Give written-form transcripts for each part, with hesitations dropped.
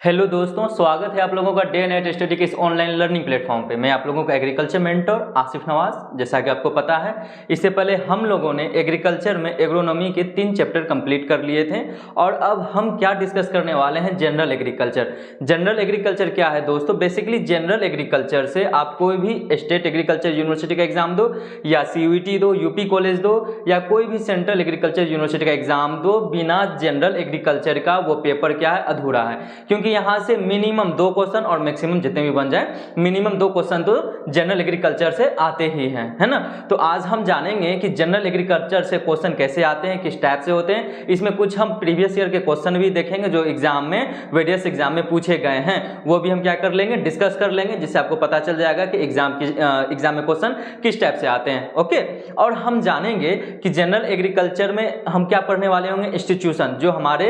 Hello दोस्तों, स्वागत है आप लोगों का डे नाइट स्टडी के इस ऑनलाइन लर्निंग प्लेटफॉर्म पे। मैं आप लोगों का एग्रीकल्चर मेंटर आसिफ नवाज। जैसा कि आपको पता है, इससे पहले हम लोगों ने एग्रीकल्चर में एग्रोनॉमी के 3 चैप्टर कंप्लीट कर लिए थे और अब हम क्या डिस्कस करने वाले हैं, जनरल एग्रीकल्चर। जनरल एग्रीकल्चर क्या है दोस्तों? बेसिकली जनरल एग्रीकल्चर से आप कोई भी स्टेट एग्रीकल्चर यूनिवर्सिटी का एग्जाम दो या CUET दो, यूपी कॉलेज दो या कोई भी सेंट्रल एग्रीकल्चर यूनिवर्सिटी का एग्जाम दो, बिना जनरल एग्रीकल्चर का वो पेपर क्या है, अधूरा है। क्योंकि यहां से मिनिमम 2 क्वेश्चन और मैक्सिमम जितने भी बन जाए, मिनिमम 2 क्वेश्चन तो जनरल एग्रीकल्चर से आते ही हैं, है ना। तो आज हम जानेंगे कि जनरल एग्रीकल्चर से क्वेश्चन कैसे आते हैं, किस टाइप से होते हैं। इसमें कुछ हम प्रीवियस ईयर के क्वेश्चन भी देखेंगे जो एग्जाम में, वेरियस एग्जाम में पूछे गए हैं, वो भी हम क्या कर लेंगे, डिस्कस कर लेंगे, जिससे आपको पता चल जाएगा कि एग्जाम में क्वेश्चन किस टाइप से आते हैं। ओके, और हम जानेंगे कि जनरल एग्रीकल्चर में हम क्या पढ़ने वाले होंगे, इंस्टीट्यूशन। जो हमारे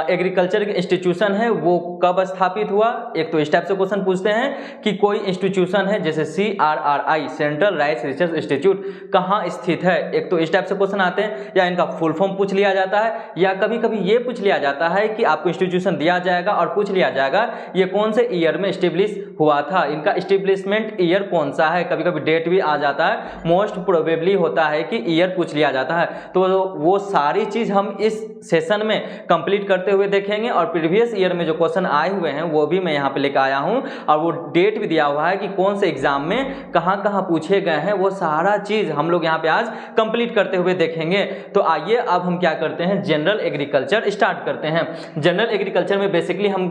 एग्रीकल्चर के इंस्टीट्यूशन है वो कब स्थापित हुआ। एक तो इस टाइप से क्वेश्चन पूछते हैं कि कोई इंस्टीट्यूशन है जैसे CRRI, central rice research institute, कहाँ स्थित है। एक तो इस टाइप से क्वेश्चन आते हैं, या इनका फुल फॉर्म पूछ लिया जाता है, या कभी कभी ये पूछ लिया जाता है कि आपको इंस्टीट्यूशन दिया जाएगा और पूछ लिया जाएगा ये कौन से ईयर में स्टेब्लिश हुआ था, इनका स्टेब्लिशमेंट ईयर कौन सा है। कभी कभी डेट भी आ जाता है, मोस्ट प्रोबेबली होता है कि ईयर पूछ लिया जाता है। तो वो सारी चीज हम इस सेशन में कंप्लीट करते हुए देखेंगे और प्रीवियस ईयर में जो क्वेश्चन आए हुए हैं वो भी मैं यहाँ पे लेकर आया हूँ, और वो डेट भी दिया हुआ है कि कौन से एग्जाम में कहाँ कहाँ पूछे गए हैं। वो सारा चीज हम लोग यहाँ पे आज कंप्लीट करते हुए देखेंगे। तो आइए अब हम क्या करते हैं, जनरल एग्रीकल्चर स्टार्ट करते हैं। जनरल एग्रीकल्चर में बेसिकली हम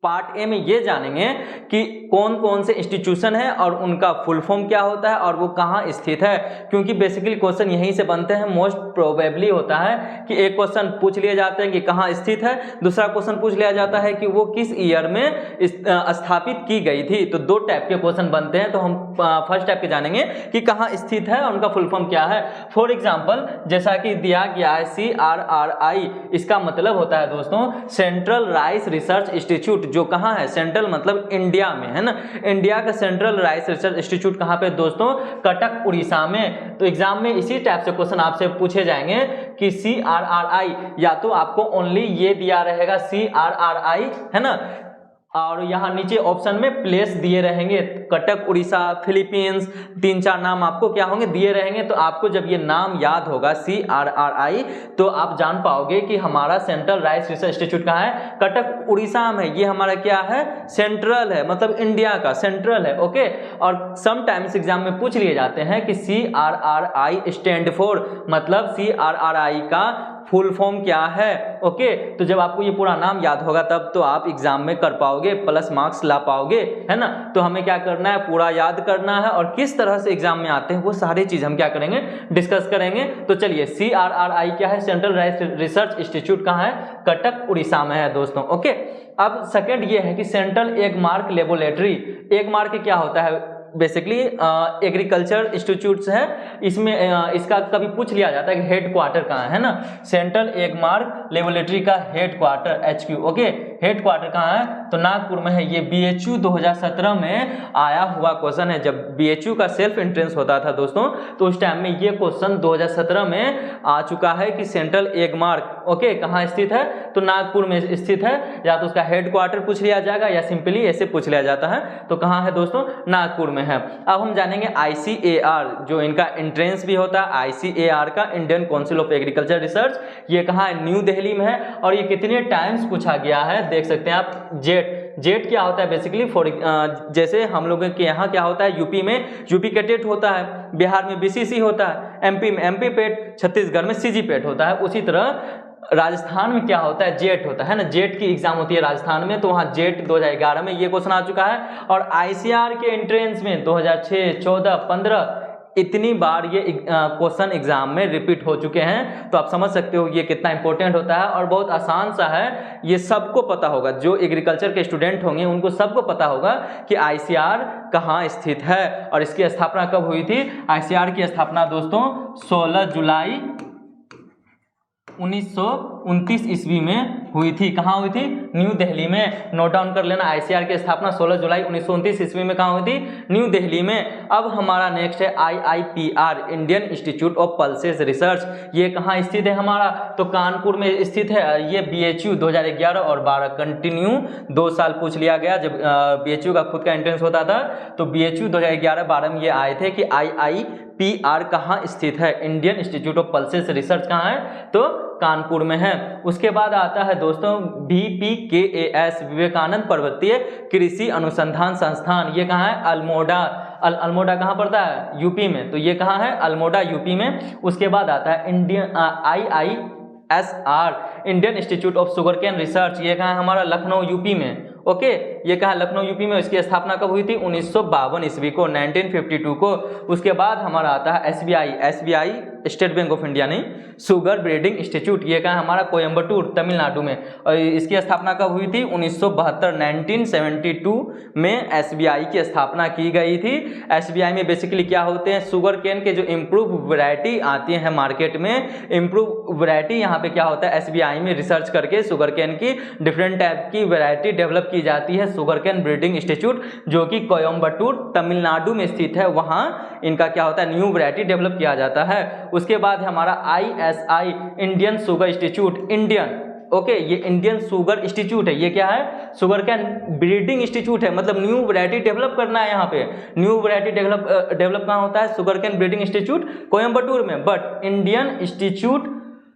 पार्ट ए में ये जानेंगे कि कौन कौन से इंस्टीट्यूशन है और उनका फुल फॉर्म क्या होता है और वो कहाँ स्थित है। क्योंकि बेसिकली क्वेश्चन यहीं से बनते हैं। मोस्ट प्रोबेबली होता है कि एक क्वेश्चन पूछ लिए जाते हैं कि कहाँ स्थित है, दूसरा क्वेश्चन पूछ लिया जाता है कि वो किस ईयर में स्थापित की गई थी। तो 2 टाइप के क्वेश्चन बनते हैं। तो हम फर्स्ट टाइप के जानेंगे कि कहाँ स्थित है और उनका फुल फॉर्म क्या है। फॉर एग्जाम्पल, जैसा कि दिया गया है CRRI, इसका मतलब होता है दोस्तों सेंट्रल राइस रिसर्च इंस्टीट्यूट, जो कहाँ है, सेंट्रल मतलब इंडिया में, है ना। इंडिया का सेंट्रल राइस रिसर्च इंस्टीट्यूट कहाँ पे दोस्तों, कटक उड़ीसा में। तो एग्जाम में इसी टाइप से क्वेश्चन आपसे पूछे जाएंगे कि CRRI, या तो आपको ओनली ये दिया रहेगा CRRI, है ना, और यहाँ नीचे ऑप्शन में प्लेस दिए रहेंगे, कटक उड़ीसा, फिलीपींस, 3-4 नाम आपको क्या होंगे, दिए रहेंगे। तो आपको जब ये नाम याद होगा CRRI, तो आप जान पाओगे कि हमारा सेंट्रल राइस रिसर्च इंस्टीट्यूट कहाँ है, कटक उड़ीसा में। ये हमारा क्या है, सेंट्रल है, मतलब इंडिया का सेंट्रल है। ओके, और समटाइम्स एग्जाम में पूछ लिए जाते हैं कि CRRI स्टैंड फॉर, मतलब CRRI का फुल फॉर्म क्या है। ओके, तो जब आपको ये पूरा नाम याद होगा तब तो आप एग्जाम में कर पाओगे, प्लस मार्क्स ला पाओगे, है ना। तो हमें क्या करना है, पूरा याद करना है, और किस तरह से एग्जाम में आते हैं वो सारी चीज हम क्या करेंगे, डिस्कस करेंगे। तो चलिए, CRRI क्या है, सेंट्रल राइस रिसर्च इंस्टीट्यूट कहाँ है, कटक उड़ीसा में है दोस्तों। ओके, अब सेकंड ये है कि सेंट्रल एगमार्क लेबोरेटरी। एगमार्क क्या होता है, बेसिकली एग्रीकल्चर इंस्टीट्यूट्स है, इसमें इसका कभी पूछ लिया जाता है कि हेड क्वार्टर कहाँ है ना। सेंट्रल एगमार्क लेबोरेटरी का head quarter HQ, okay, head quarter कहाँ है, तो नागपुर में है। ये BHU 2017 में आया हुआ क्वेश्चन है। जब BHU का सेल्फ एंट्रेंस होता था दोस्तों, तो उस टाइम में ये क्वेश्चन 2017 में आ चुका है कि सेंट्रल एगमार्क, ओके, कहाँ स्थित है, तो नागपुर में स्थित है। या तो उसका हेड क्वार्टर पूछ लिया जाएगा या सिंपली ऐसे पूछ लिया जाता है। तो कहाँ है दोस्तों, नागपुर में है। अब हम जानेंगे ICAR, जो इनका एंट्रेंस भी होता है, ICAR का, Indian council of agriculture research. ये कहाँ है, न्यू दिल्ली में है। और ये कितने टाइम्स पूछा गया है, देख सकते हैं आप। जेट क्या होता है बेसिकली, जैसे हम लोगों के यहाँ क्या होता है, यूपी में यूपी कैडेट होता है, बिहार में BCC होता है, MP में MP पेट, छत्तीसगढ़ में CG पेट होता है। उसी तरह राजस्थान में क्या होता है, जेट होता है ना। जेट की एग्जाम होती है राजस्थान में, तो वहाँ जेट 2011 में ये क्वेश्चन आ चुका है। और ICAR के एंट्रेंस में 2006, 14, 15 इतनी बार ये क्वेश्चन एग्जाम में रिपीट हो चुके हैं। तो आप समझ सकते हो ये कितना इंपॉर्टेंट होता है, और बहुत आसान सा है, ये सबको पता होगा। जो एग्रीकल्चर के स्टूडेंट होंगे उनको सबको पता होगा कि ICAR कहाँ स्थित है और इसकी स्थापना कब हुई थी। ICAR की स्थापना दोस्तों 16 जुलाई 1929 ईस्वी में हुई थी। कहाँ हुई थी? न्यू दिल्ली में। नोट डाउन कर लेना। ICAR की स्थापना 16 जुलाई 1929 ईस्वी में कहाँ हुई थी? न्यू दिल्ली में। अब हमारा नेक्स्ट है IIPR, Indian institute of pulses research. ये कहाँ स्थित है हमारा? तो कानपुर में स्थित है। ये BHU 2011 और 12 कंटिन्यू 2 साल पूछ लिया गया। जब BHU का खुद का एंट्रेंस होता था तो BHU 2011-12 में ये आए थे कि IIPR कहाँ स्थित है, Indian institute of pulses research कहाँ है? तो कानपुर में है। उसके बाद आता है दोस्तों VPKAS, विवेकानंद पर्वतीय कृषि अनुसंधान संस्थान। ये कहाँ है? अल्मोड़ा। अल्मोड़ा कहाँ पड़ता है? यूपी में। तो ये कहाँ है? अल्मोड़ा यूपी में। उसके बाद आता है IISR, Indian institute of Sugar Cane Research. ये कहाँ है हमारा? लखनऊ यूपी में। ओके, ये कहाँ? लखनऊ यूपी में। इसकी स्थापना कब हुई थी? 1952 ईस्वी को, 1952 को। उसके बाद हमारा आता है SBI, state bank of India नहीं, शुगर ब्रीडिंग इंस्टीट्यूट। ये कहाँ है हमारा? कोयम्बटूर, तमिलनाडु में। और इसकी स्थापना कब हुई थी? 1972 में SBI की स्थापना की गई थी। SBI में बेसिकली क्या होते हैं? शुगर केन के जो इम्प्रूव वैरायटी आती है मार्केट में, इम्प्रूव वैरायटी यहाँ पे क्या होता है? SBI में रिसर्च करके शुगर केन की डिफरेंट टाइप की वैरायटी डेवलप की जाती है। शुगर केन ब्रीडिंग इंस्टीट्यूट जो कि कोयम्बटूर तमिलनाडु में स्थित है, वहाँ इनका क्या होता है? न्यू वैरायटी डेवलप किया जाता है। उसके बाद हमारा ISI, Indian sugar institute, Indian. Okay, ये इंडियन शुगर इंस्टीट्यूट है। ये क्या है? शुगर कैन ब्रीडिंग इंस्टीट्यूट है, मतलब न्यू वैरायटी डेवलप करना है। यहाँ पे न्यू वैरायटी डेवलप कहाँ होता है? Sugarcane breeding institute Coimbatore में। बट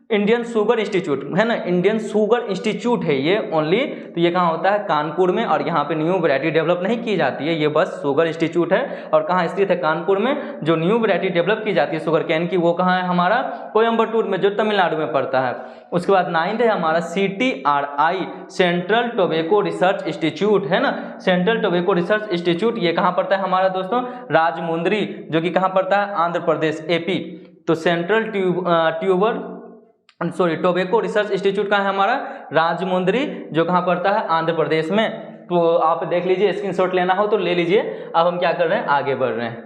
इंडियन शुगर इंस्टीट्यूट है ना, इंडियन शुगर इंस्टीट्यूट है ये ओनली। तो ये कहाँ होता है? कानपुर में। और यहाँ पे न्यू वैरायटी डेवलप नहीं की जाती है, ये बस शुगर इंस्टीट्यूट है। और कहाँ स्थित है? कानपुर में। जो न्यू वैरायटी डेवलप की जाती है शुगर कैन की, वो कहाँ है हमारा? कोयम्बटूर में, जो तमिलनाडु में पड़ता है। उसके बाद 9th है हमारा CTRI, central tobacco research institute है ना, सेंट्रल टोबैको रिसर्च इंस्टीट्यूट। ये कहाँ पड़ता है हमारा दोस्तों? राजमुंद्री, जो कि कहाँ पड़ता है? आंध्र प्रदेश, AP। तो सेंट्रल टोबैको रिसर्च इंस्टीट्यूट कहाँ है हमारा? राजमुंद्री, जो कहाँ पड़ता है? आंध्र प्रदेश में। तो आप देख लीजिए, स्क्रीनशॉट लेना हो तो ले लीजिए। अब हम क्या कर रहे हैं? आगे बढ़ रहे हैं।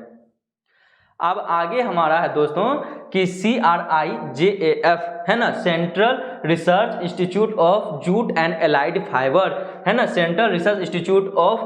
अब आगे हमारा है दोस्तों कि CRIJAF है ना, central research institute of jute and allied fibre है ना, central research institute of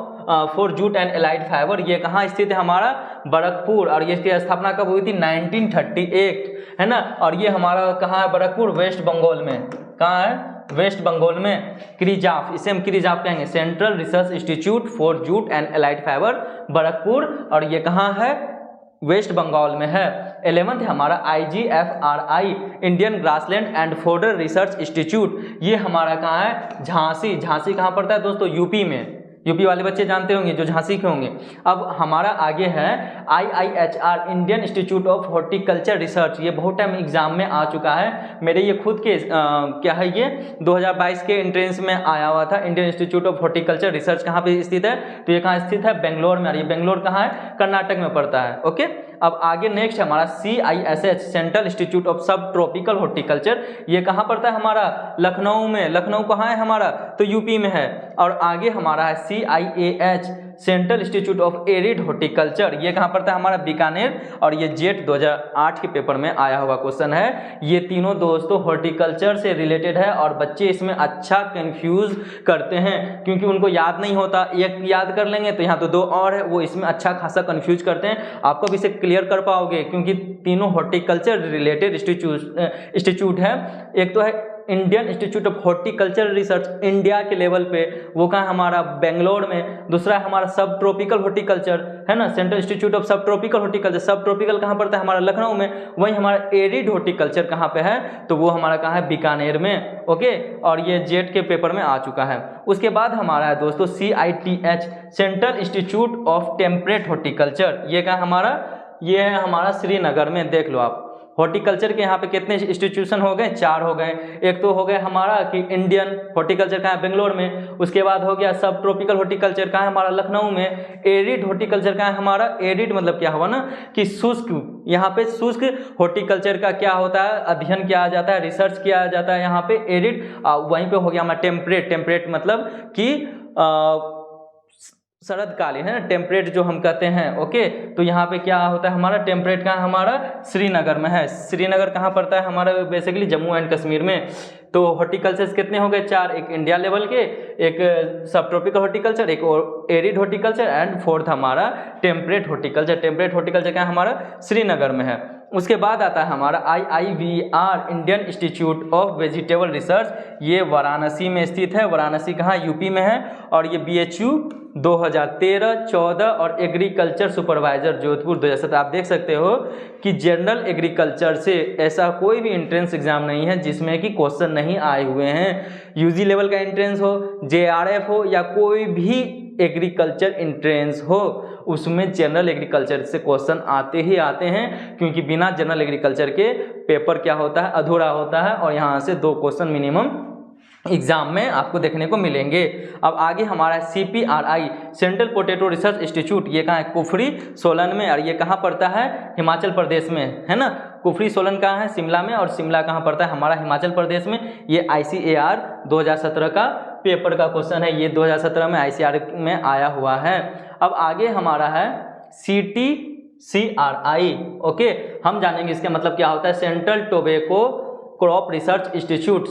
for jute and allied fibre. ये कहाँ स्थित है हमारा? बरकपुर। और ये इसकी स्थापना कब हुई थी? 1938 है ना। और ये हमारा कहाँ है? बरकपुर, वेस्ट बंगाल में। कहाँ है? वेस्ट बंगाल में। क्रिजाफ, इसे हम क्रिजाफ कहेंगे, central research institute for jute and allied fibre, Barrackpore. और ये कहाँ है? वेस्ट बंगाल में है। 11th है हमारा IGFRI, Indian grassland and fodder research institute. ये हमारा कहाँ है? झांसी। झांसी कहाँ पड़ता है दोस्तों? यूपी में। यूपी वाले बच्चे जानते होंगे जो झांसी के होंगे। अब हमारा आगे है IIHR, Indian institute of horticulture research. ये बहुत टाइम एग्जाम में आ चुका है मेरे, ये खुद के क्या है, ये 2022 के एंट्रेंस में आया हुआ था। Indian institute of horticulture research कहाँ पे स्थित है? तो ये कहाँ स्थित है? बेंगलोर में। और ये बेंगलोर कहाँ है? कर्नाटक में पड़ता है। ओके, अब आगे नेक्स्ट है हमारा CISH, सेंट्रल इंस्टीट्यूट ऑफ सब ट्रॉपिकल हॉर्टिकल्चर। ये कहाँ पड़ता है हमारा? लखनऊ में। लखनऊ कहाँ है हमारा? तो यूपी में है। और आगे हमारा है CIAH, central institute of arid horticulture. ये कहाँ पड़ता है हमारा? बीकानेर। और ये जेट 2008 के पेपर में आया हुआ क्वेश्चन है। ये तीनों दोस्तों हॉर्टिकल्चर से रिलेटेड है और बच्चे इसमें अच्छा कंफ्यूज करते हैं क्योंकि उनको याद नहीं होता। एक याद कर लेंगे तो यहाँ तो दो और है, वो इसमें अच्छा खासा कंफ्यूज करते हैं। आपको भी इसे क्लियर कर पाओगे क्योंकि तीनों हॉर्टिकल्चर रिलेटेड इंस्टीट्यूट है। एक तो है Indian institute of horticulture research India के लेवल पे, वो कहाँ हमारा? बेंगलोर में। दूसरा है हमारा सब ट्रॉपिकल हॉर्टिकल्चर है ना, सेंट्रल इंस्टीट्यूट ऑफ सब ट्रॉपिकल हॉर्टिकल्चर। सब ट्रॉपिकल कहाँ पड़ता है हमारा? लखनऊ में। वहीं हमारा एरिड हॉर्टिकल्चर कहाँ पे है? तो वो हमारा कहाँ है? बीकानेर में। ओके, और ये जेट के पेपर में आ चुका है। उसके बाद हमारा है दोस्तों CITH, central institute of temperate horticulture. ये कहाँ हमारा? ये है हमारा श्रीनगर में। देख लो आप, हॉर्टिकल्चर के यहाँ पे कितने इंस्टीट्यूशन हो गए? 4 हो गए। एक तो हो गया हमारा कि इंडियन हॉर्टिकल्चर कहाँ है? बेंगलोर में। उसके बाद हो गया सब ट्रॉपिकल हॉर्टिकल्चर कहाँ है हमारा? लखनऊ में। एरिड हॉर्टिकल्चर कहाँ है हमारा? एरिड मतलब क्या हुआ ना कि शुष्क, यहाँ पे शुष्क हॉर्टिकल्चर का क्या होता है? अध्ययन किया जाता है, रिसर्च किया जाता है यहाँ पे। एरिड वहीं पे हो गया हमारा टेम्परेट। टेम्परेट मतलब कि शरदकालीन है ना, टेम्परेट जो हम कहते हैं। ओके, तो यहाँ पे क्या होता है हमारा टेम्परेट कहाँ हमारा श्रीनगर में है। श्रीनगर कहाँ पड़ता है हमारा, बेसिकली जम्मू एंड कश्मीर में। तो हॉर्टिकल्चर कितने हो गए, 4, एक इंडिया लेवल के, एक सब ट्रॉपिकल हॉर्टिकल्चर, एक और एरिड हॉर्टिकल्चर एंड फोर्थ हमारा टेम्परेट हॉर्टिकल्चर। टेम्परेट हॉर्टिकल्चर क्या हमारा श्रीनगर में है। उसके बाद आता है हमारा IIVR Indian institute of vegetable research, ये वाराणसी में स्थित है। वाराणसी कहाँ, यूपी में है। और ये BHU 2013, 14 और एग्रीकल्चर सुपरवाइजर जोधपुर 2017। आप देख सकते हो कि जनरल एग्रीकल्चर से ऐसा कोई भी एंट्रेंस एग्जाम नहीं है जिसमें कि क्वेश्चन नहीं आए हुए हैं। UG लेवल का एंट्रेंस हो, JRF हो या कोई भी एग्रीकल्चर एंट्रेंस हो, उसमें जनरल एग्रीकल्चर से क्वेश्चन आते ही आते हैं, क्योंकि बिना जनरल एग्रीकल्चर के पेपर क्या होता है, अधूरा होता है। और यहाँ से 2 क्वेश्चन मिनिमम एग्जाम में आपको देखने को मिलेंगे। अब आगे हमारा CPRI central potato research institute, ये कहाँ है, कुफरी सोलन में। और ये कहाँ पड़ता है, हिमाचल प्रदेश में, है ना। कुफरी सोलन कहाँ है, शिमला में। और शिमला कहाँ पड़ता है हमारा, हिमाचल प्रदेश में। ये ICAR 2017 का पेपर का क्वेश्चन है, ये 2017 में ICAR में आया हुआ है। अब आगे हमारा है CTCRI। ओके, हम जानेंगे इसका मतलब क्या होता है। Central tobacco crop research institute,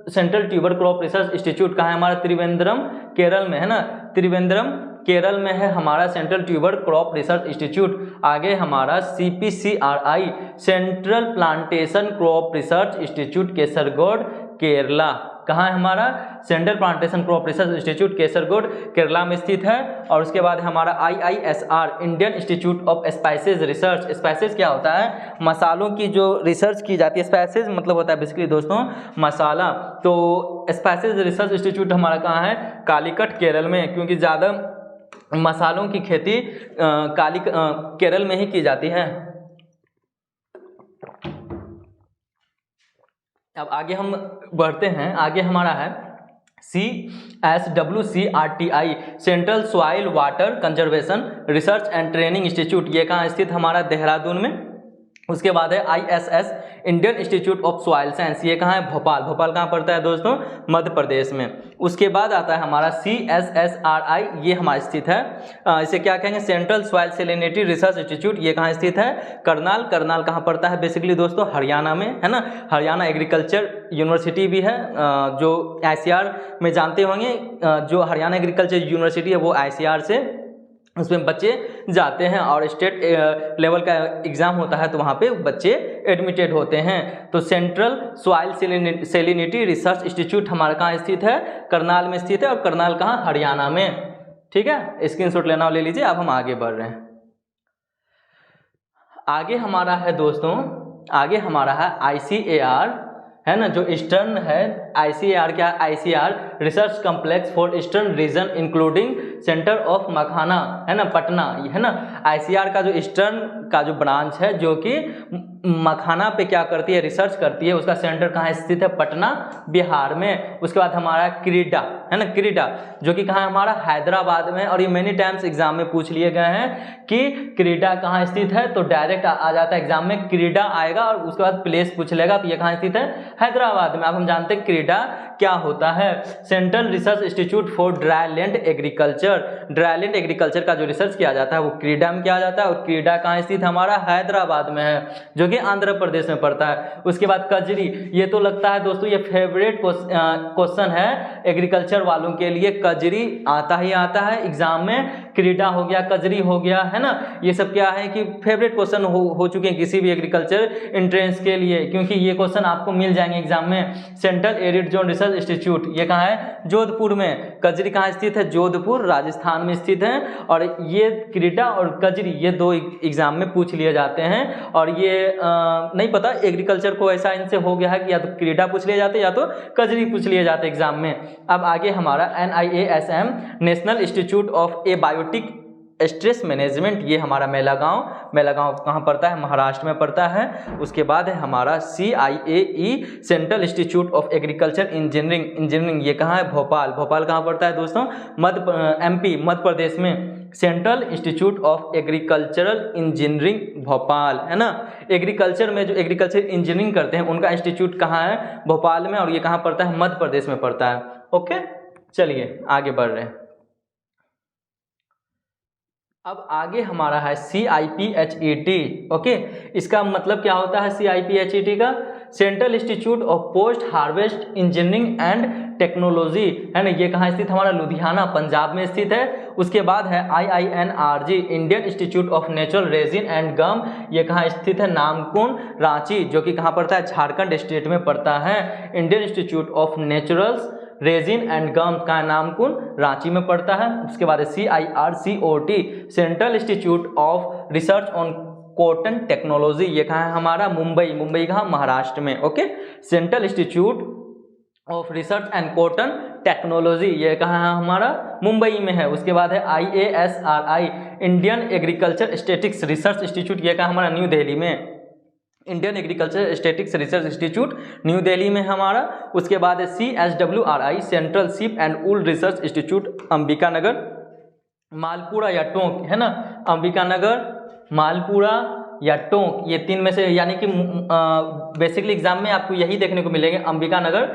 central tuber crop research institute कहाँ है हमारा, त्रिवेंद्रम केरल में, है ना। त्रिवेंद्रम केरल में है हमारा central tuber crop research institute. आगे हमारा CPCRI central plantation crop research institute, Kasaragod Kerala. कहाँ है हमारा, central plantation crop research institute Kasaragod Kerala में स्थित है। और उसके बाद हमारा IISR Indian institute of spices research. Spices क्या होता है, मसालों की जो रिसर्च की जाती है। स्पाइसेज मतलब होता है बेसिकली दोस्तों मसाला। तो स्पाइसेज रिसर्च इंस्टीट्यूट हमारा कहाँ है, कालीकट केरल में, क्योंकि ज़्यादा मसालों की खेती केरल में ही की जाती है। अब आगे हम बढ़ते हैं, आगे हमारा है CSWCRTI central soil water conservation research and training institute, ये कहाँ स्थित हमारा, देहरादून में। उसके बाद है ISS Indian institute of soil science, ये कहाँ है, भोपाल। भोपाल कहाँ पड़ता है दोस्तों, मध्य प्रदेश में। उसके बाद आता है हमारा CSSRI, ये हमारा स्थित है, इसे क्या कहेंगे, central soil salinity research institute, ये कहाँ स्थित है, करनाल। करनाल कहाँ पड़ता है बेसिकली दोस्तों, हरियाणा में, है ना। हरियाणा एग्रीकल्चर यूनिवर्सिटी भी है, जो ICAR में जानते होंगे। जो हरियाणा एग्रीकल्चर यूनिवर्सिटी है वो ICAR से उसमें बच्चे जाते हैं, और स्टेट लेवल का एग्ज़ाम होता है तो वहाँ पे बच्चे एडमिटेड होते हैं। तो central soil salinity research institute हमारा कहाँ स्थित है, करनाल में स्थित है। और करनाल कहाँ, हरियाणा में। ठीक है, स्क्रीनशॉट लेना ले लीजिए। अब हम आगे बढ़ रहे हैं। आगे हमारा है दोस्तों, आगे हमारा है ICAR, है ना, जो ईस्टर्न है। ICAR क्या है, ICAR research complex for eastern region including centre of makhana, है ना, पटना, है ना। ICAR का जो ईस्टर्न का जो ब्रांच है, जो कि मखाना पे क्या करती है, रिसर्च करती है, उसका सेंटर कहाँ स्थित है, पटना, बिहार में। उसके बाद हमारा क्रीडा, है ना, क्रीडा, जो कि कहाँ है हमारा, हैदराबाद में। और ये मेनी टाइम्स एग्जाम में पूछ लिए गए हैं कि क्रीडा कहाँ स्थित है, तो डायरेक्ट आ जाता है एग्जाम में, क्रीडा आएगा और उसके बाद प्लेस पूछ लेगा, तो ये कहाँ स्थित है, हैदराबाद में। अब हम जानते हैं क्रीडा क्या होता है, central research institute for dry land agriculture. Dry land agriculture का जो रिसर्च किया जाता है वो क्रीडा में किया जाता है। और क्रीडा कहाँ स्थित हमारा, हैदराबाद में है, जो कि आंध्र प्रदेश में पड़ता है। उसके बाद कजरी, ये तो लगता है दोस्तों ये फेवरेट क्वेश्चन है एग्रीकल्चर वालों के लिए। कजरी आता ही आता है एग्जाम में, क्रीडा हो गया, कजरी हो गया, है ना। ये सब क्या है कि फेवरेट क्वेश्चन हो चुके हैं किसी भी एग्रीकल्चर एंट्रेंस के लिए, क्योंकि ये क्वेश्चन आपको मिल जाएंगे एग्जाम में। Central arid zone research institute, ये कहाँ है, जोधपुर में। कजरी कहाँ स्थित है, जोधपुर, राजस्थान में स्थित है। और ये क्रीडा और कजरी ये 2 एग्जाम में पूछ लिए जाते हैं। और ये नहीं पता एग्रीकल्चर को ऐसा इनसे हो गया है कि या तो क्रीडा पूछ लिए जाते या तो कजरी पूछ लिए जाते एग्जाम में। अब आगे हमारा NIASM national institute of abiotic stress management, ये हमारा मेलागांव कहाँ पड़ता है, महाराष्ट्र में पड़ता है। उसके बाद है हमारा CIAE central institute of agriculture engineering, ये कहाँ है, भोपाल कहाँ पड़ता है दोस्तों, MP मध्य प्रदेश में। Central institute of agricultural engineering Bhopal, है ना। एग्रीकल्चर में जो एग्रीकल्चर इंजीनियरिंग करते हैं उनका इंस्टीट्यूट कहाँ है, भोपाल में। और ये कहाँ पड़ता है, मध्य प्रदेश में पड़ता है। ओके, चलिए आगे बढ़ रहे हैं। अब आगे हमारा है CIPHET। ओके, इसका मतलब क्या होता है CIPHET का? Central institute of post harvest engineering and technology, है ना। ये कहाँ स्थित? हमारा लुधियाना, पंजाब में स्थित है। उसके बाद है IINRG, Indian institute of natural resin and gum, ये कहाँ स्थित है? नामकुम, रांची, जो कि कहाँ पड़ता है? झारखंड स्टेट में पड़ता है। Indian institute of natural resin and gum का नामकुम, रांची में पड़ता है। उसके बाद है CIRCOT, central institute of research on cotton technology, ये कहाँ है? हमारा मुंबई, मुंबई कहाँ? महाराष्ट्र में। Okay, central institute of research and cotton technology, ये कहाँ है? हमारा मुंबई में है। उसके बाद है IASRI, Indian agriculture statistics research institute, ये कहाँ? हमारा न्यू दिल्ली में। Indian agriculture statistics research institute New Delhi में हमारा। उसके बाद है CSWRI, central sheep and wool research institute, Ambika Nagar, Malpura या टोंक, है ना। अंबिका नगर, मालपुरा या टोंक, ये तीन में से, यानी कि बेसिकली एग्जाम में आपको यही देखने को मिलेंगे, अंबिका नगर,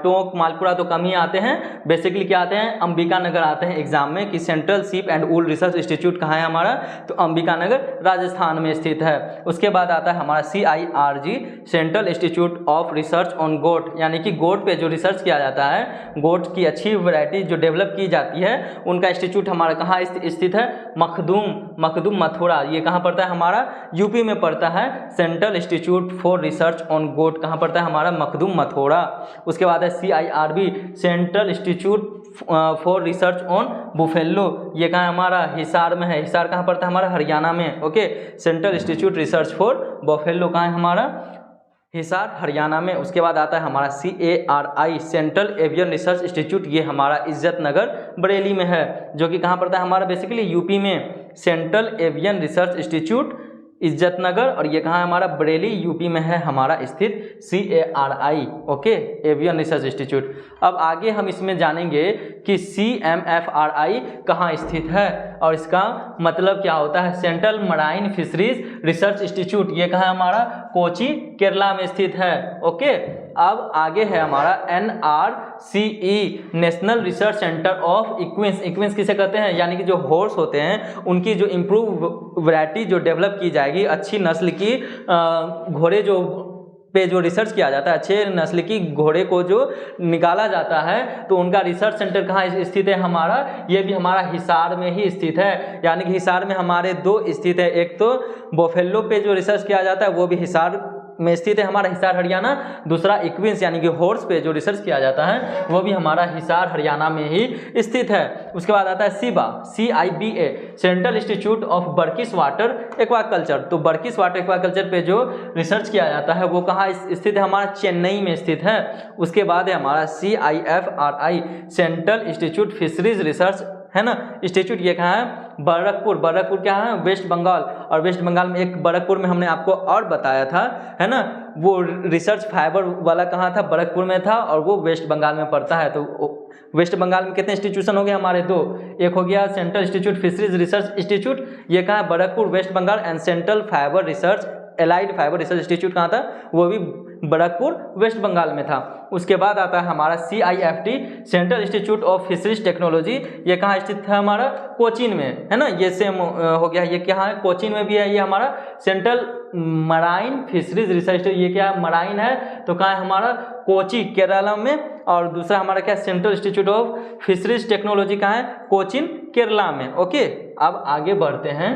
टोंक, मालपुरा तो कम ही आते हैं। बेसिकली क्या आते हैं? अंबिका नगर आते हैं एग्जाम में, कि central sheep and wool research institute कहाँ है हमारा? तो अंबिका नगर, राजस्थान में स्थित है। उसके बाद आता है हमारा CIRG, central institute of research on goat, यानी कि गोट पे जो रिसर्च किया जाता है, गोट की अच्छी वैरायटी जो डेवलप की जाती है, उनका इंस्टीट्यूट हमारा कहाँ स्थित है? मखदूम, मथुरा, ये कहाँ पड़ता है? हमारा यूपी में पड़ता है। Central institute for research on goat कहाँ पड़ता है? हमारा मखदूम, मथुरा। उसके बाद है CIRB, central institute for research on buffalo, ये कहाँ हमारा? हिसार में है। हिसार कहाँ पड़ता है? हमारा हरियाणा में। Okay, central institute research for buffalo कहाँ है? हमारा हिसार, हरियाणा में। उसके बाद आता है हमारा CARI, central avian research institute, ये हमारा इज्जत नगर, बरेली में है, जो कि कहाँ पड़ता है? हमारा बेसिकली यूपी में। सेंट्रल एवियन रिसर्च इंस्टीट्यूट इज्जत नगर, और ये कहाँ है? हमारा बरेली, यूपी में है हमारा स्थित CARI। Okay, avian research institute. अब आगे हम इसमें जानेंगे कि CMFRI कहाँ स्थित है और इसका मतलब क्या होता है। Central marine fisheries research institute, ये कहाँ है? हमारा कोची, केरला में स्थित है। ओके, अब आगे है हमारा NRCE, national research centre of इक्विन्स। इक्विन्स किसे कहते हैं? यानी कि जो हॉर्स होते हैं, उनकी जो इम्प्रूव वैरायटी जो डेवलप की जाएगी, अच्छी नस्ल की घोड़े जो पे जो रिसर्च किया जाता है, अच्छे नस्ल की घोड़े को जो निकाला जाता है, तो उनका रिसर्च सेंटर कहाँ स्थित है? हमारा ये भी हमारा हिसार में ही स्थित है। यानी कि हिसार में हमारे दो स्थित है, एक तो बुफेलो पे जो रिसर्च किया जाता है वो भी हिसार में स्थित है, हमारा हिसार हरियाणा। दूसरा इक्विन्स यानी कि हॉर्स पे जो रिसर्च किया जाता है वो भी हमारा हिसार हरियाणा में ही स्थित है। उसके बाद आता है CIBA, CIBA, central institute of brackish water aquaculture. तो बर्किश वाटर एक्वाकल्चर पे जो रिसर्च किया जाता है वो कहाँ स्थित है? हमारा चेन्नई में स्थित है। उसके बाद है हमारा CIFRI, central institute fisheries research, है ना, इंस्टीट्यूट, ये कहाँ है? बरकपुर। बरकपुर क्या है? वेस्ट बंगाल। और वेस्ट बंगाल में एक बरकपुर में हमने आपको और बताया था, है ना, वो रिसर्च फाइबर वाला कहाँ था? बरकपुर में था, और वो वेस्ट बंगाल में पड़ता है। तो वेस्ट बंगाल में कितने इंस्टीट्यूशन हो गए हमारे? दो। एक हो गया central institute fisheries research institute, ये कहाँ है? Barrackpore, west Bengal. And central fibre research, allied fibre research institute कहाँ था? वो भी बरकपुर, वेस्ट बंगाल में था। उसके बाद आता है हमारा CIFT, central institute of fisheries technology, ये कहाँ स्थित है? हमारा कोचीन में, है ना। ये सेम हो गया, ये क्या है? कोचीन में भी है। ये हमारा सेंट्रल मराइन फिशरीज रिसर्च, ये क्या है? मराइन है, तो कहाँ है? हमारा कोची, केरला में। और दूसरा हमारा क्या? Central institute of fisheries technology कहाँ है? कोचीन, केरला में। ओके, अब आगे बढ़ते हैं।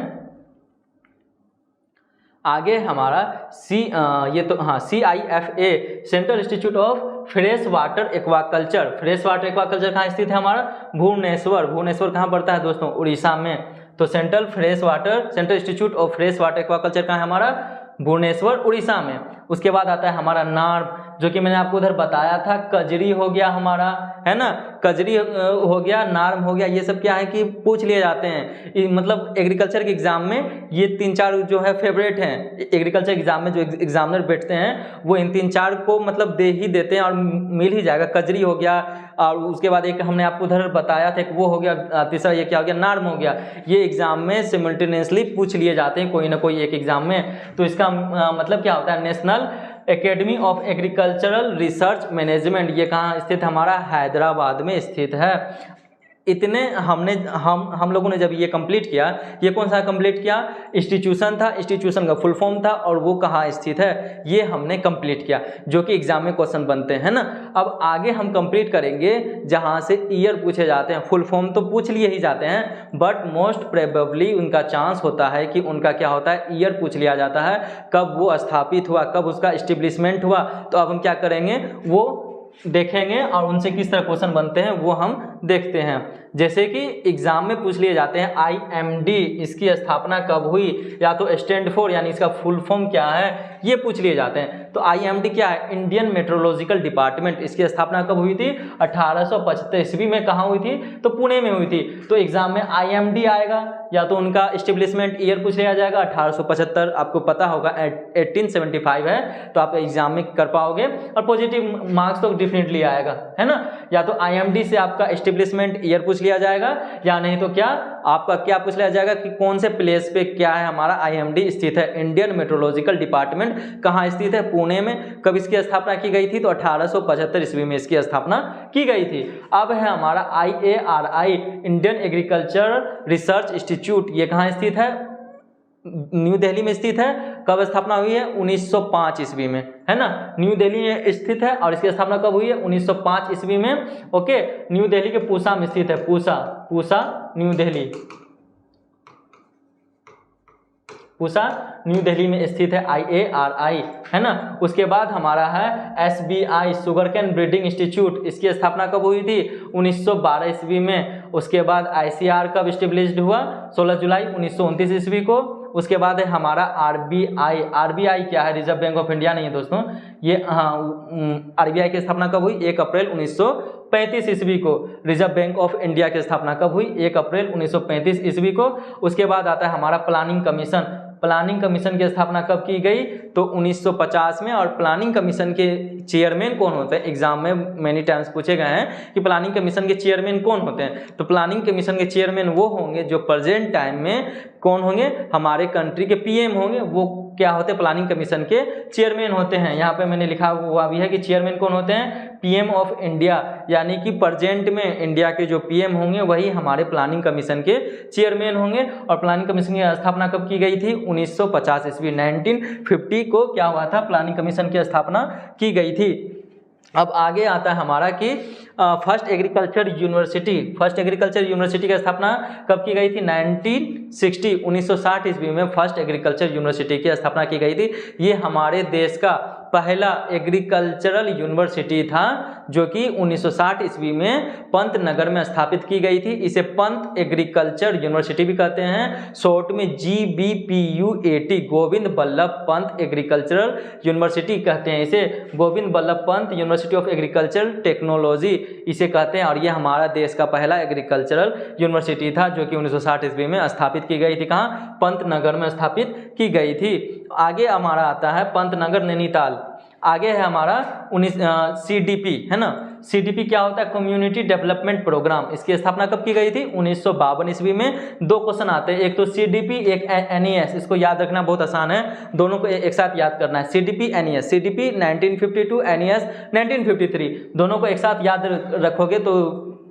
आगे हमारा CIFA, central institute of fresh water aquaculture. Fresh water aquaculture कहाँ स्थित है? हमारा भुवनेश्वर। भुवनेश्वर कहाँ पड़ता है दोस्तों? उड़ीसा में। तो central institute of fresh water aquaculture कहाँ है? हमारा भुवनेश्वर, उड़ीसा में। उसके बाद आता है हमारा नार्म, जो कि मैंने आपको उधर बताया था, कजरी हो गया हमारा, है ना, कजरी हो गया, नार्म हो गया, ये सब क्या है कि पूछ लिए जाते हैं। मतलब एग्रीकल्चर के एग्जाम में ये 3-4 जो है फेवरेट हैं। एग्रीकल्चर एग्जाम में जो एग्जामिनर बैठते हैं वो इन 3-4 को मतलब दे ही देते हैं और मिल ही जाएगा। कजरी हो गया, और उसके बाद एक हमने आपको उधर बताया था, एक वो हो गया, तीसरा ये क्या हो गया? नार्म हो गया। ये एग्जाम में सिमल्टेनियसली पूछ लिए जाते हैं कोई ना कोई एक एग्जाम में। तो इसका मतलब क्या होता है? National academy of agricultural research management, ये कहाँ स्थित? हमारा हैदराबाद में स्थित है। इतने हम लोगों ने जब ये कंप्लीट किया, ये कौन सा कंप्लीट किया, इंस्टीट्यूशन था, इंस्टीट्यूशन का फुल फॉर्म था और वो कहाँ स्थित है, ये हमने कंप्लीट किया, जो कि एग्जाम में क्वेश्चन बनते हैं ना। अब आगे हम कंप्लीट करेंगे जहाँ से ईयर पूछे जाते हैं। फुल फॉर्म तो पूछ लिए ही जाते हैं, बट मोस्ट प्रोबेबली उनका चांस होता है कि उनका क्या होता है, ईयर पूछ लिया जाता है, कब वो स्थापित हुआ, कब उसका एस्टेब्लिशमेंट हुआ। तो अब हम क्या करेंगे, वो देखेंगे और उनसे किस तरह क्वेश्चन बनते हैं वो हम देखते हैं। जैसे कि एग्जाम में पूछ लिए जाते हैं IMD, इसकी स्थापना कब हुई, या तो स्टैंड फॉर यानी इसका फुल फॉर्म क्या है, ये पूछ लिए जाते हैं। तो IMD क्या है, इंडियन मेट्रोलॉजिकल डिपार्टमेंट, इसकी स्थापना कब हुई थी, 1875 ईस्वी में। कहाँ हुई थी, तो पुणे में हुई थी। तो एग्जाम में IMD आएगा, या तो उनका एस्टेब्लिशमेंट ईयर पूछ लिया जाएगा 1875, आपको पता होगा 1875 है, तो आप एग्जाम में कर पाओगे और पॉजिटिव मार्क्स तो डेफिनेटली आएगा, है ना। या तो IMD से आपका एस्टेब्लिशमेंट ईयर पूछ लिया जाएगा, या नहीं तो क्या आपका क्या पूछ लिया जाएगा कि कौन से प्लेस पे क्या है हमारा IMD स्थित है, इंडियन मेट्रोलॉजिकल डिपार्टमेंट कहाँ स्थित है, पुणे में। कब इसकी स्थापना की गई थी, तो 1875 ईस्वी में इसकी स्थापना की गई थी। अब है हमारा IARI, Indian agriculture research institute, ये कहाँ स्थित है, न्यू दिल्ली में स्थित है। कब स्थापना हुई है, 1905 ईस्वी में, है ना, न्यू दिल्ली में स्थित है। और इसकी स्थापना कब हुई है, 1905 ईस्वी में। ओके, न्यू दिल्ली के पूसा में स्थित है, पूसा न्यू दिल्ली, पूसा न्यू दिल्ली में स्थित है IARI, है ना। उसके बाद हमारा है SBI, sugar cane breeding institute, इसकी स्थापना कब हुई थी, 1912 ईस्वी में। उसके बाद ICR कब स्टेब्लिश्ड हुआ, 16 जुलाई 1929 ईस्वी को। उसके बाद है हमारा RBI क्या है, रिजर्व बैंक ऑफ इंडिया नहीं है दोस्तों, ये RBI की स्थापना कब हुई, 1 अप्रैल 1935 ईस्वी को। रिजर्व बैंक ऑफ इंडिया की स्थापना कब हुई, 1 अप्रैल 1935 ईस्वी को। उसके बाद आता है हमारा प्लानिंग कमीशन, प्लानिंग कमीशन की स्थापना कब की गई, तो 1950 में। और प्लानिंग कमीशन के चेयरमैन कौन होते हैं, एग्जाम में मेनी टाइम्स पूछे गए हैं कि प्लानिंग कमीशन के चेयरमैन कौन होते हैं। तो प्लानिंग कमीशन के चेयरमैन वो होंगे जो प्रेजेंट टाइम में कौन होंगे, हमारे कंट्री के PM होंगे, वो क्या होते हैं, प्लानिंग कमीशन के चेयरमैन होते हैं। यहाँ पे मैंने लिखा हुआ भी है कि चेयरमैन कौन होते हैं, PM ऑफ इंडिया, यानी कि प्रेजेंट में इंडिया के जो PM होंगे वही हमारे प्लानिंग कमीशन के चेयरमैन होंगे। और प्लानिंग कमीशन की स्थापना कब की गई थी, 1950 ईस्वी, 1950 को क्या हुआ था, प्लानिंग कमीशन की स्थापना की गई थी। अब आगे आता है हमारा कि फर्स्ट एग्रीकल्चर यूनिवर्सिटी की स्थापना कब की गई थी, 1960 ईस्वी में फर्स्ट एग्रीकल्चर यूनिवर्सिटी की स्थापना की गई थी। ये हमारे देश का पहला एग्रीकल्चरल यूनिवर्सिटी था, जो कि 1960 ईस्वी में पंतनगर में स्थापित की गई थी। इसे पंत एग्रीकल्चर यूनिवर्सिटी भी कहते हैं, शॉर्ट में GBPUAT, Govind Ballabh Pant agricultural university कहते हैं इसे, Govind Ballabh Pant university of agriculture technology इसे कहते हैं। और ये हमारा देश का पहला एग्रीकल्चरल यूनिवर्सिटी था, जो कि 1960 ईस्वी में स्थापित की गई थी। कहाँ, पंतनगर में स्थापित की गई थी। आगे हमारा आता है पंतनगर नैनीताल। आगे है हमारा CDP, है ना। CDP क्या होता है, कम्युनिटी डेवलपमेंट प्रोग्राम। इसकी स्थापना कब की गई थी, 1952 ईस्वी में। 2 क्वेश्चन आते हैं, एक तो CDP, एक NES। इसको याद रखना बहुत आसान है, दोनों को एक साथ याद करना है, CDP NES। CDP 1952, NES 1953, दोनों को एक साथ याद रखोगे तो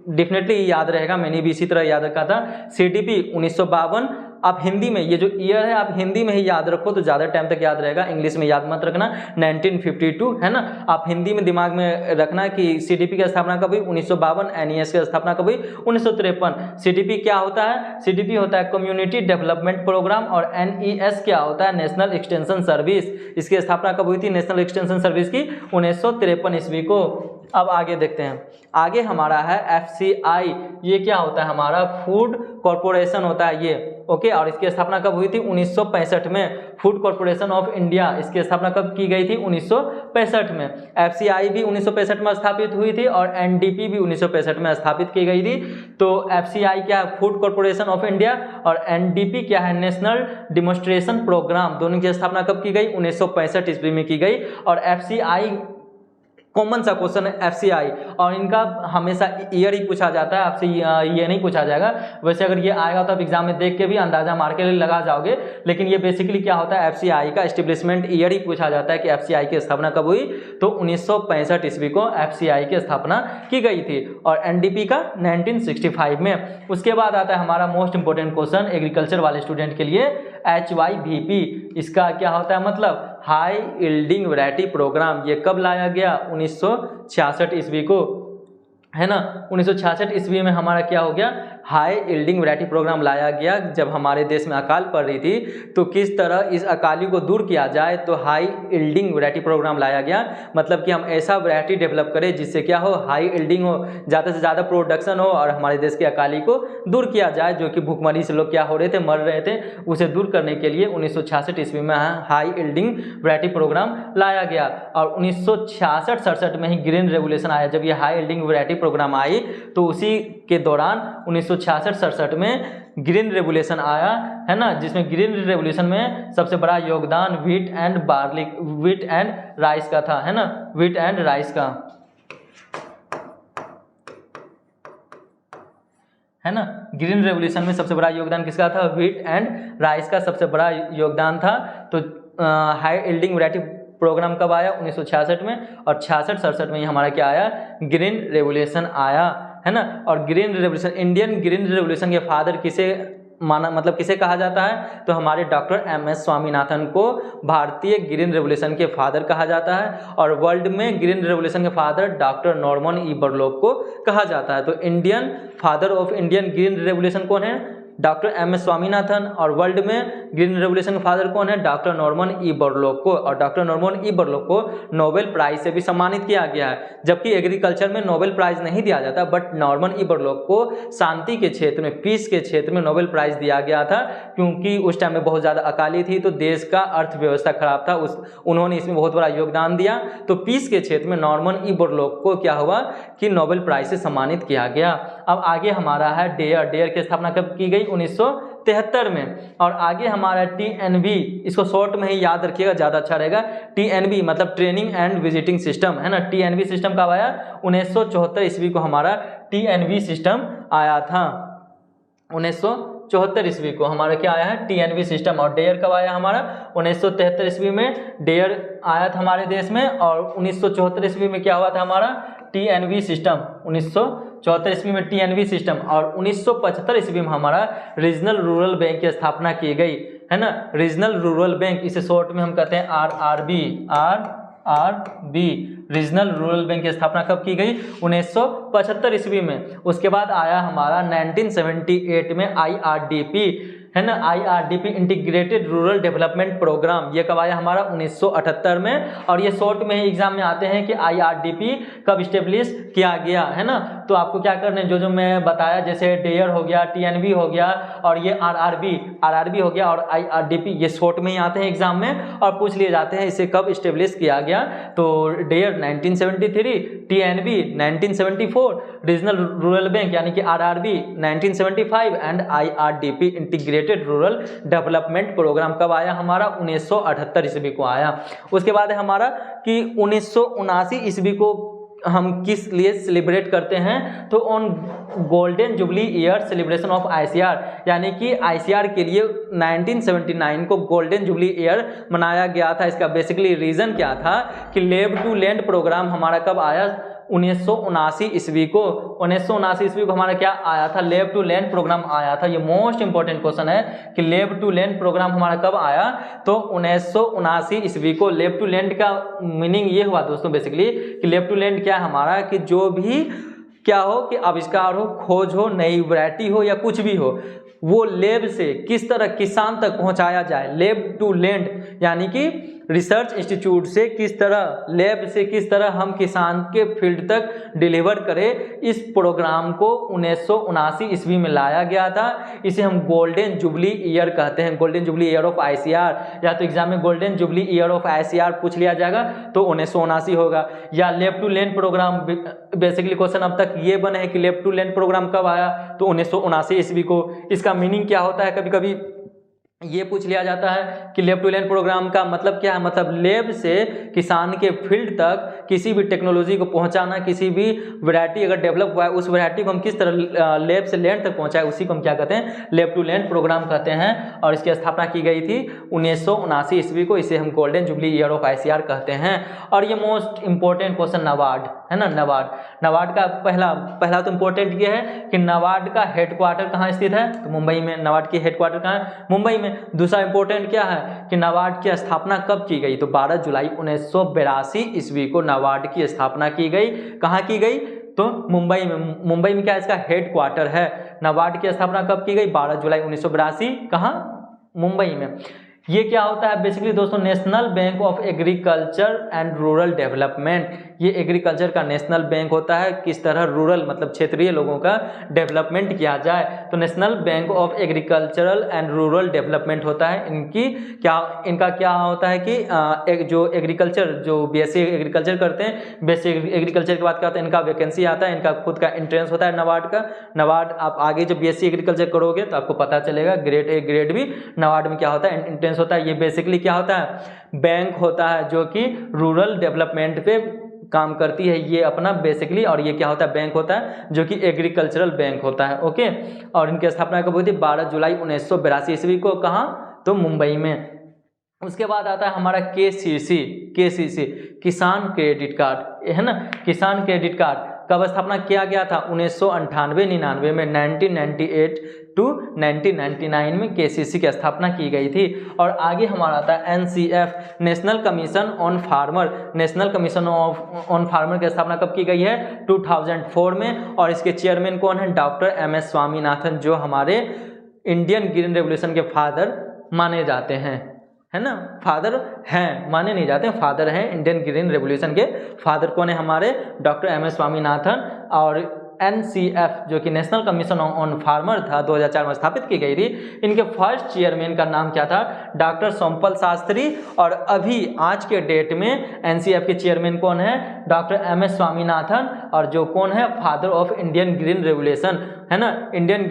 डेफिनेटली याद रहेगा। मैंने भी इसी तरह याद रखा था। CDP 1952, आप हिंदी में ये जो ईयर है आप हिंदी में ही याद रखो तो ज़्यादा टाइम तक याद रहेगा, इंग्लिश में याद मत रखना। 1952, है ना, आप हिंदी में दिमाग में रखना कि CDP की स्थापना कब हुई, 1952। NES की स्थापना कब हुई, 1953। CDP क्या होता है, CDP होता है कम्युनिटी डेवलपमेंट प्रोग्राम, और NES क्या होता है, नेशनल एक्सटेंशन सर्विस। इसकी स्थापना कब हुई थी, नेशनल एक्सटेंशन सर्विस की 1953 ईस्वी को। अब आगे देखते हैं, आगे हमारा है FCI। ये क्या होता है, हमारा फूड कॉरपोरेशन होता है ये, ओके। और इसकी स्थापना कब हुई थी, 1965 में। फूड कॉरपोरेशन ऑफ इंडिया, इसकी स्थापना कब की गई थी, 1965 में। FCI भी 1965 में स्थापित हुई थी, और NDP भी 1965 में स्थापित की गई थी। तो FCI क्या है, फूड कॉरपोरेशन ऑफ इंडिया, और NDP क्या है, नेशनल डेमोन्स्ट्रेशन प्रोग्राम। दोनों की स्थापना कब की गई, 1965 ईस्वी में की गई। और FCI कॉमन सा क्वेश्चन है एफसीआई, और इनका हमेशा ईयर ही पूछा जाता है, आपसे ये नहीं पूछा जाएगा। वैसे अगर ये आएगा तो आप एग्जाम में देख के भी अंदाजा मार के लगा जाओगे, लेकिन ये बेसिकली क्या होता है, एफसीआई का एस्टेब्लिशमेंट ईयर ही पूछा जाता है कि एफसीआई की स्थापना कब हुई, तो 1965 ईस्वी को एफसीआई की स्थापना की गई थी, और एनडीपी का 1965 में। उसके बाद आता है हमारा मोस्ट इंपोर्टेंट क्वेश्चन एग्रीकल्चर वाले स्टूडेंट के लिए, HYVP, इसका क्या होता है मतलब हाई यील्डिंग वैरायटी प्रोग्राम। ये कब लाया गया, 1966 ईस्वी को, है ना। 1966 ईस्वी में हमारा क्या हो गया, हाई यील्डिंग वैरायटी प्रोग्राम लाया गया। जब हमारे देश में अकाल पड़ रही थी तो किस तरह इस अकाली को दूर किया जाए, तो हाई यील्डिंग वैरायटी प्रोग्राम लाया गया। मतलब कि हम ऐसा वैरायटी डेवलप करें जिससे क्या हो, हाई यील्डिंग हो, ज़्यादा से ज़्यादा प्रोडक्शन हो, और हमारे देश के अकाली को दूर किया जाए, जो कि भूखमरी से लोग क्या हो रहे थे, मर रहे थे। उसे दूर करने के लिए 1966 ईस्वी में हाई यील्डिंग वैरायटी प्रोग्राम लाया गया, और 1966-67 में ही ग्रीन रेवोल्यूशन आया। जब ये हाई यील्डिंग वैरायटी प्रोग्राम आई तो उसी के दौरान 1966-67 में ग्रीन रेवोल्यूशन आया, है ना, जिसमें ग्रीन रेवोल्यूशन में सबसे बड़ा योगदान व्हीट एंड राइस का था, है ना, व्हीट एंड राइस का, है ना। ग्रीन रेवोल्यूशन में सबसे बड़ा योगदान किसका था, व्हीट एंड राइस का सबसे बड़ा योगदान था। तो हाई यील्डिंग वैरायटी प्रोग्राम कब आया, 1966 में, और 66-67 में ही हमारा क्या आया, ग्रीन रेवोल्यूशन आया, है ना। और green revolution, Indian green revolution के फादर किसे माना, मतलब किसे कहा जाता है, तो हमारे डॉक्टर MS स्वामीनाथन को भारतीय ग्रीन रेवोल्यूशन के फादर कहा जाता है, और वर्ल्ड में ग्रीन रेवोल्यूशन के father doctor Norman E Borlaug को कहा जाता है। तो Indian father of Indian green revolution कौन है, डॉक्टर MS स्वामीनाथन, और वर्ल्ड में ग्रीन रेवोल्यूशन के फादर कौन है, डॉक्टर नॉर्मन ई बोरलॉग को, और डॉक्टर नॉर्मन ई बोरलॉग को नोबेल प्राइज से भी सम्मानित किया गया है। जबकि एग्रीकल्चर में नोबेल प्राइज नहीं दिया जाता, बट नॉर्मन ई बोरलॉग को शांति के क्षेत्र में, पीस के क्षेत्र में नोबेल प्राइज दिया गया था, क्योंकि उस टाइम में बहुत ज़्यादा अकाली थी, तो देश का अर्थव्यवस्था खराब था, उन्होंने इसमें बहुत बड़ा योगदान दिया। तो पीस के क्षेत्र में नॉर्मन ई बोरलॉग को क्या हुआ कि नोबेल प्राइज से सम्मानित किया गया। अब आगे हमारा है डेयर की स्थापना कब की गई, 1973 में। और आगे हमारा TNV, इसको शॉर्ट में ही याद रखिएगा, ज़्यादा अच्छा रहेगा। TNV मतलब ट्रेनिंग एंड विजिटिंग सिस्टम, है ना। TNV सिस्टम कब आया, 1974 ईस्वी को हमारा TNV सिस्टम आया था। 1974 ईस्वी को हमारा क्या आया है, TNV सिस्टम। और डेयर कब आया हमारा, 1973 ईस्वी में डेयर आया था हमारे देश में, और 1974 ईस्वी में क्या हुआ था हमारा, TNV सिस्टम। 1974 ईस्वी में TNV सिस्टम, और 1975 ईस्वी में हमारा रीजनल रूरल बैंक की स्थापना की गई, है ना। रीजनल रूरल बैंक, इसे शॉर्ट में हम कहते हैं RRB। रीजनल रूरल बैंक की स्थापना कब की गई, 1975 ईस्वी में। उसके बाद आया हमारा 1978 में IRDP, है ना, IRDP integrated rural development programme. ये कब आया हमारा, 1978 में। और ये शॉर्ट में ही एग्जाम में आते हैं कि IRDP कब स्टेब्लिश किया गया, है ना। तो आपको क्या करना है, जो मैं बताया, जैसे डेयर हो गया, TNV हो गया, और ये RRB हो गया, और IRDP, ये शॉर्ट में ही आते हैं एग्जाम में और पूछ लिए जाते हैं इसे कब स्टेब्लिश किया गया। तो डेयर 1973, TNV 1974, रीजनल रूरल बैंक यानी कि RRB 1975, and IRDP integrated rural development programme कब आया हमारा, 1978 ईस्वी को आया। उसके बाद है हमारा कि 1979 ईस्वी को हम किस लिए सेलिब्रेट करते हैं, तो on golden jubilee year celebration of ICR, यानी कि ICR के लिए 1979 को गोल्डन जुबली ईयर मनाया गया था। इसका बेसिकली रीज़न क्या था कि लेब टू लैंड प्रोग्राम हमारा कब आया, 1979 ईस्वी को। 1979 ईस्वी को हमारा क्या आया था, लेब टू लैंड प्रोग्राम आया था। ये मोस्ट इंपॉर्टेंट क्वेश्चन है कि लेब टू लैंड प्रोग्राम हमारा कब आया, तो 1979 ईस्वी को। लेब टू लैंड का मीनिंग ये हुआ दोस्तों बेसिकली कि लेब टू लैंड क्या है हमारा, कि जो भी क्या हो, कि आविष्कार हो, खोज हो, नई वैरायटी हो, या कुछ भी हो, वो लेब से किस तरह किसान तक पहुंचाया जाए। लेब टू लैंड यानी कि रिसर्च इंस्टीट्यूट से किस तरह, लेब से किस तरह हम किसान के फील्ड तक डिलीवर करें, इस प्रोग्राम को 1979 ईस्वी में लाया गया था। इसे हम गोल्डन जुबली ईयर कहते हैं, golden jubilee year of ICR। या तो एग्जाम में golden jubilee year of ICR पूछ लिया जाएगा तो 1979 होगा, या lab to land programme. Basically question अब तक ये बने हैं कि लेब टू लैंड प्रोग्राम कब आया, तो 1979 ईस्वी को। इसका मीनिंग क्या होता है, कभी कभी ये पूछ लिया जाता है कि लैब टू लैंड प्रोग्राम का मतलब क्या है, मतलब लैब से किसान के फील्ड तक किसी भी टेक्नोलॉजी को पहुंचाना, किसी भी वैरायटी अगर डेवलप हुआ है उस वैरायटी को हम किस तरह लैब से लैंड तक पहुंचाए, उसी को हम क्या कहते हैं, लैब टू लैंड प्रोग्राम कहते हैं। और इसकी स्थापना की गई थी 1979 ईस्वी को। इसे हम golden jubilee year of ICAR कहते हैं। और ये मोस्ट इंपॉर्टेंट क्वेश्चन नाबार्ड है ना, नाबार्ड का पहला तो इंपॉर्टेंट ये है कि नाबार्ड का हेडक्वार्टर कहाँ स्थित है, तो मुंबई में। नाबार्ड की हेडक्वार्टर कहाँ है, मुंबई में। दूसरा इंपॉर्टेंट क्या है कि नाबार्ड की स्थापना कब की गई, तो 12 जुलाई 1982 ईस्वी को नाबार्ड की स्थापना की गई। कहाँ की गई, तो मुंबई में। मुंबई में क्या इसका हेडक्वार्टर है। नाबार्ड की स्थापना कब की गई, 12 जुलाई 1982, कहाँ, मुंबई में। ये क्या होता है बेसिकली दोस्तों, national bank of agriculture and rural development. ये एग्रीकल्चर का नेशनल बैंक होता है, किस तरह रूरल मतलब क्षेत्रीय लोगों का डेवलपमेंट किया जाए, तो national bank of agricultural and rural development होता है। इनका क्या होता है कि एक जो एग्रीकल्चर, जो BSc एग्रीकल्चर करते हैं, BSc एग्रीकल्चर के बाद क्या होता है, इनका वैकेंसी आता है, इनका खुद का एंट्रेंस होता है नाबार्ड का। नाबार्ड आप आगे जब BSc एग्रीकल्चर करोगे तो आपको पता चलेगा, grade A grade B NABARD में क्या होता है, एंट्रेंस होता है। ये बेसिकली क्या होता है, बैंक होता है जो कि रूरल डेवलपमेंट पे काम करती है ये अपना बेसिकली। और ये क्या होता है, बैंक होता है जो कि एग्रीकल्चरल बैंक होता है। ओके, और इनकी स्थापना कब हुई थी, 12 जुलाई 1982 ईस्वी को। कहाँ, तो मुंबई में। उसके बाद आता है हमारा KCC, किसान क्रेडिट कार्ड है ना। किसान क्रेडिट कार्ड कब स्थापना किया गया था, 1998-99 में, 1998 टू 1999 में KCC की स्थापना की गई थी। और आगे हमारा आता है NCF, national commission on farmer. National commission on farmer की स्थापना कब की गई है, 2004 में। और इसके चेयरमैन कौन है, डॉक्टर MS स्वामीनाथन, जो हमारे इंडियन ग्रीन रेवोल्यूशन के फादर माने जाते हैं, है ना। फादर हैं, माने नहीं जाते हैं, फादर हैं इंडियन ग्रीन रेवोल्यूशन के। फादर कौन है हमारे, डॉक्टर MS स्वामीनाथन। और NCF जो कि नेशनल कमीशन ऑन फार्मर था, 2004 में स्थापित की गई थी। इनके फर्स्ट चेयरमैन का नाम क्या था, डॉक्टर सोमपल शास्त्री। और अभी आज के डेट में NCF के चेयरमैन कौन है, डॉक्टर MS स्वामीनाथन। और जो कौन है, father of Indian green revolution, है ना। इंडियन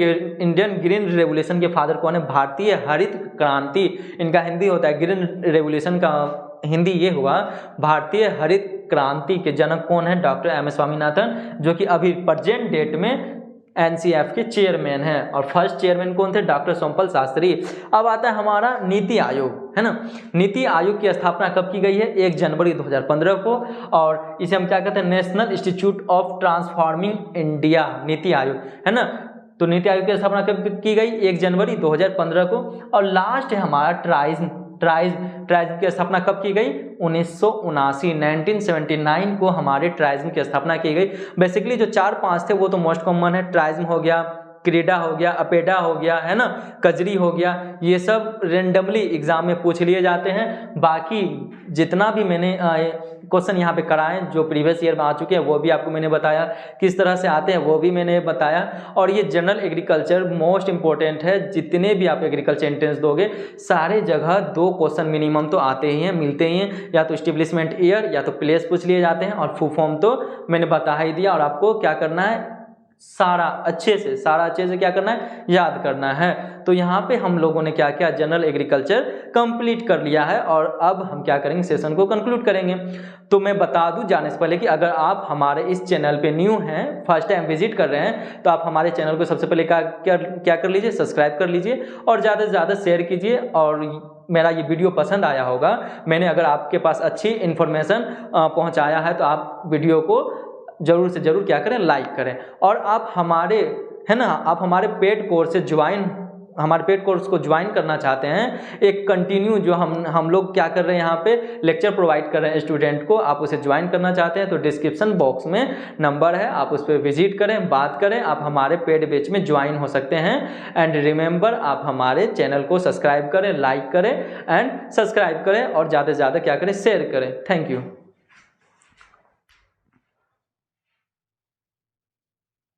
ग्रीन रेवोल्यूशन के फादर कौन है, भारतीय हरित क्रांति। इनका हिंदी होता है, ग्रीन रेवोल्यूशन का हिंदी ये हुआ, भारतीय हरित क्रांति के जनक कौन है, डॉक्टर MS स्वामीनाथन, जो कि अभी प्रेजेंट डेट में NCF के चेयरमैन हैं। और फर्स्ट चेयरमैन कौन थे, डॉक्टर सोमपल शास्त्री। अब आता है हमारा नीति आयोग, है ना। नीति आयोग की स्थापना कब की गई है, 1 जनवरी 2015 को। और इसे हम क्या कहते हैं, national institute of transforming India, NITI Aayog, है ना। तो नीति आयोग की स्थापना कब की गई, 1 जनवरी 2015 को। और लास्ट है हमारा ट्राइज्म की स्थापना कब की गई, 1979 को हमारे ट्राइज्म की स्थापना की गई। बेसिकली जो 4-5 थे वो तो मोस्ट कॉमन है, ट्राइज्म हो गया, क्रीडा हो गया, अपेडा हो गया, है ना, कजरी हो गया। ये सब रेंडमली एग्जाम में पूछ लिए जाते हैं। बाकी जितना भी मैंने क्वेश्चन यहाँ पे कराए जो प्रीवियस ईयर में आ चुके हैं वो भी आपको मैंने बताया, किस तरह से आते हैं वो भी मैंने बताया। और ये जनरल एग्रीकल्चर मोस्ट इंपॉर्टेंट है, जितने भी आप एग्रीकल्चर एंट्रेंस दोगे सारे जगह 2 क्वेश्चन मिनिमम तो आते ही हैं, मिलते ही हैं। या तो एस्टेब्लिशमेंट ईयर या तो प्लेस पूछ लिए जाते हैं, और फुल फॉर्म तो मैंने बता ही दिया। और आपको क्या करना है, सारा अच्छे से क्या करना है, याद करना है। तो यहाँ पे हम लोगों ने क्या किया, जनरल एग्रीकल्चर कंप्लीट कर लिया है। और अब हम क्या करेंगे, सेशन को कंक्लूड करेंगे। तो मैं बता दूं जाने से पहले कि अगर आप हमारे इस चैनल पे न्यू हैं, फर्स्ट टाइम विजिट कर रहे हैं, तो आप हमारे चैनल को सबसे पहले क्या कर लीजिए, सब्सक्राइब कर लीजिए और ज़्यादा से ज़्यादा शेयर कीजिए। और मेरा ये वीडियो पसंद आया होगा, मैंने अगर आपके पास अच्छी इन्फॉर्मेशन पहुँचाया है, तो आप वीडियो को जरूर से जरूर क्या करें, लाइक करें। और आप हमारे, है ना, आप हमारे पेड कोर्स से हमारे पेड कोर्स को ज्वाइन करना चाहते हैं, एक कंटिन्यू जो हम लोग क्या कर रहे हैं, यहाँ पे लेक्चर प्रोवाइड कर रहे हैं स्टूडेंट को, आप उसे ज्वाइन करना चाहते हैं तो डिस्क्रिप्शन बॉक्स में नंबर है, आप उस पर विजिट करें, बात करें, आप हमारे पेड बैच में ज्वाइन हो सकते हैं। एंड रिमेंबर, आप हमारे चैनल को सब्सक्राइब करें, लाइक करें एंड सब्सक्राइब करें, और ज़्यादा से ज़्यादा क्या करें, शेयर करें। Thank you.